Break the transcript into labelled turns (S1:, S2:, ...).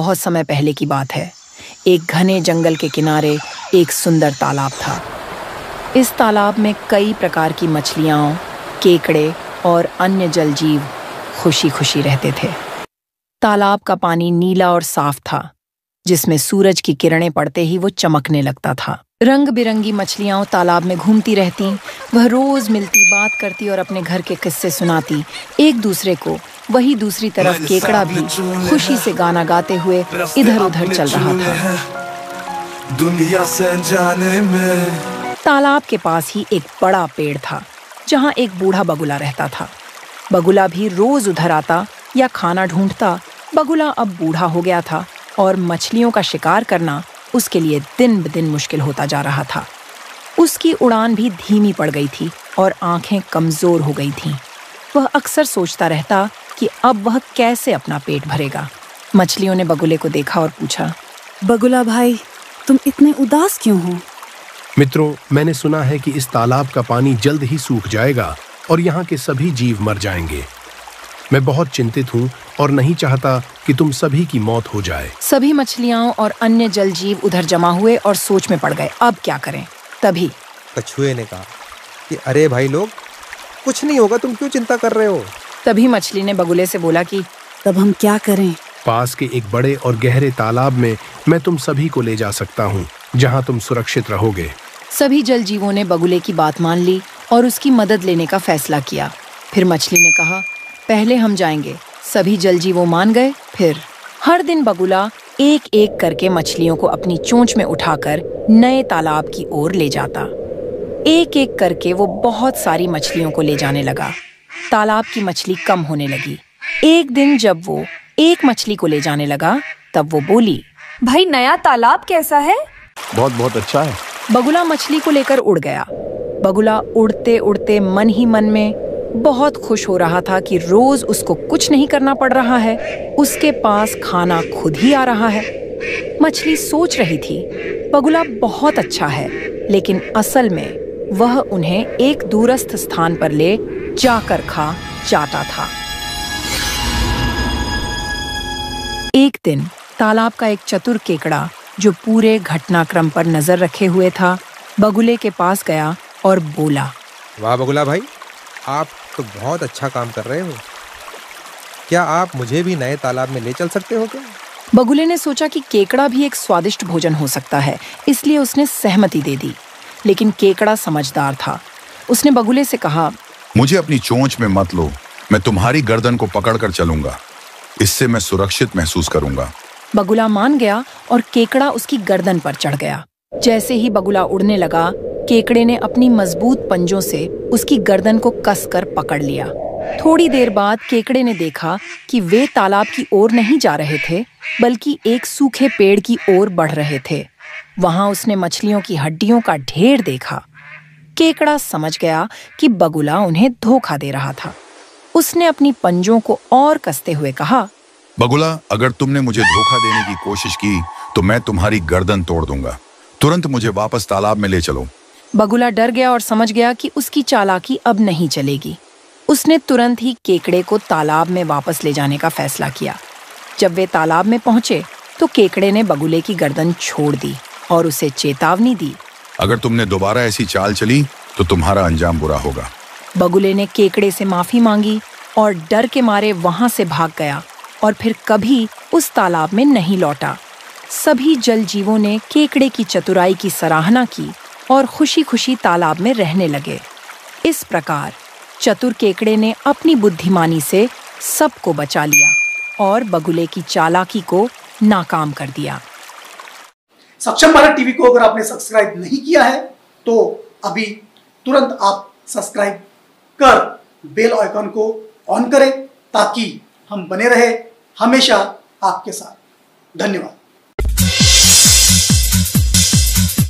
S1: बहुत समय पहले की बात है। एक घने जंगल के किनारे एक सुंदर तालाब था। इस तालाब में कई प्रकार की मछलियाँ, केकड़े और अन्य जल जीव खुशी खुशी रहते थे। तालाब का पानी नीला और साफ था, जिसमें सूरज की किरणें पड़ते ही वो चमकने लगता था। रंग बिरंगी मछलियाँ तालाब में घूमती रहती, वह रोज मिलती, बात करती और अपने घर के किस्से सुनाती एक दूसरे को। वही दूसरी तरफ केकड़ा भी खुशी से गाना गाते हुए इधर उधर चल रहा था।
S2: दुनिया से जाने में।
S1: तालाब के पास ही एक बड़ा पेड़ था, जहाँ एक बूढ़ा बगुला रहता था। बगुला भी रोज उधर आता या खाना ढूंढता। बगुला अब बूढ़ा हो गया था और मछलियों का शिकार करना उसके लिए दिन ब दिन मुश्किल होता जा रहा था। उसकी उड़ान भी धीमी पड़ गई थी और आंखें कमजोर हो गई थीं। वह अक्सर सोचता रहता कि अब वह कैसे अपना पेट भरेगा। मछलियों ने बगुले को देखा और पूछा,
S3: बगुला भाई, तुम इतने उदास क्यों हो?
S4: मित्रों, मैंने सुना है कि इस तालाब का पानी जल्द ही सूख जाएगा और यहाँ के सभी जीव मर जाएंगे। मैं बहुत चिंतित हूँ और नहीं चाहता कि तुम सभी की मौत हो जाए।
S1: सभी मछलियाँ और अन्य जल जीव उधर जमा हुए और सोच में पड़ गए, अब क्या करें। तभी
S5: कछुए ने कहा कि अरे भाई लोग, कुछ नहीं होगा, तुम क्यों चिंता कर रहे हो?
S1: तभी मछली ने बगुले से बोला कि
S3: तब हम क्या करें?
S4: पास के एक बड़े और गहरे तालाब में मैं तुम सभी को ले जा सकता हूँ, जहाँ तुम सुरक्षित रहोगे।
S1: सभी जल जीवों ने बगुले की बात मान ली और उसकी मदद लेने का फैसला किया। फिर मछली ने कहा, पहले हम जाएंगे। सभी जल जीवों मान गए। फिर हर दिन बगुला एक एक करके मछलियों को अपनी चोंच में उठाकर नए तालाब की ओर ले जाता। एक एक करके वो बहुत सारी मछलियों को ले जाने लगा। तालाब की मछली कम होने लगी। एक दिन जब वो एक मछली को ले जाने लगा, तब वो बोली,
S6: भाई, नया तालाब कैसा है?
S7: बहुत बहुत अच्छा है।
S1: बगुला मछली को लेकर उड़ गया। बगुला उड़ते उड़ते मन ही मन में बहुत खुश हो रहा था कि रोज उसको कुछ नहीं करना पड़ रहा है, उसके पास खाना खुद ही आ रहा है। मछली सोच रही थी, बगुला बहुत अच्छा है, लेकिन असल में वह उन्हें एक दूरस्थ स्थान पर ले जाकर खा जाता था। एक दिन तालाब का एक चतुर केकड़ा, जो पूरे घटनाक्रम पर नजर रखे हुए था, बगुले के पास गया और बोला,
S5: वाह बगुला भाई, आप तो बहुत अच्छा काम कर रहे हो। क्या आप मुझे भी नए तालाब में ले चल सकते हो क्या?
S1: बगुले ने सोचा कि केकड़ा भी एक स्वादिष्ट भोजन हो सकता है, इसलिए उसने सहमति दे दी। लेकिन केकड़ा समझदार था। उसने बगुले से कहा,
S8: मुझे अपनी चोंच में मत लो, मैं तुम्हारी गर्दन को पकड़कर चलूंगा, इससे मैं सुरक्षित महसूस करूंगा।
S1: बगुला मान गया और केकड़ा उसकी गर्दन पर चढ़ गया। जैसे ही बगुला उड़ने लगा, केकड़े ने अपनी मजबूत पंजों से उसकी गर्दन को कसकर पकड़ लिया। थोड़ी देर बाद केकड़े ने देखा कि वे तालाब की ओर नहीं जा रहे थे, बल्कि एक सूखे पेड़ की ओर बढ़ रहे थे। वहां उसने मछलियों की हड्डियों का ढेर देखा। केकड़ा समझ गया कि बगुला उन्हें धोखा दे रहा था। उसने अपनी पंजों को और कसते हुए कहा,
S8: बगुला, अगर तुमने मुझे धोखा देने की कोशिश की तो मैं तुम्हारी गर्दन तोड़ दूंगा। तुरंत मुझे वापस तालाब में ले चलो।
S1: बगुला डर गया और समझ गया कि उसकी चालाकी अब नहीं चलेगी। उसने तुरंत ही केकड़े को तालाब में वापस ले जाने का फैसला किया। जब वे तालाब में पहुंचे तो केकड़े ने बगुले की गर्दन छोड़ दी और उसे चेतावनी दी,
S8: अगर तुमने दोबारा ऐसी चाल चली तो तुम्हारा अंजाम बुरा होगा।
S1: बगुले ने केकड़े से माफी मांगी और डर के मारे वहां से भाग गया और फिर कभी उस तालाब में नहीं लौटा। सभी जल जीवों ने केकड़े की चतुराई की सराहना की और खुशी खुशी तालाब में रहने लगे। इस प्रकार चतुर केकड़े ने अपनी बुद्धिमानी से सबको बचा लिया और बगुले की चालाकी को नाकाम कर दिया।
S9: सक्षम भारत टीवी को अगर आपने सब्सक्राइब नहीं किया है तो अभी तुरंत आप सब्सक्राइब कर बेल आइकन को ऑन करें, ताकि हम बने रहे हमेशा आपके साथ। धन्यवाद।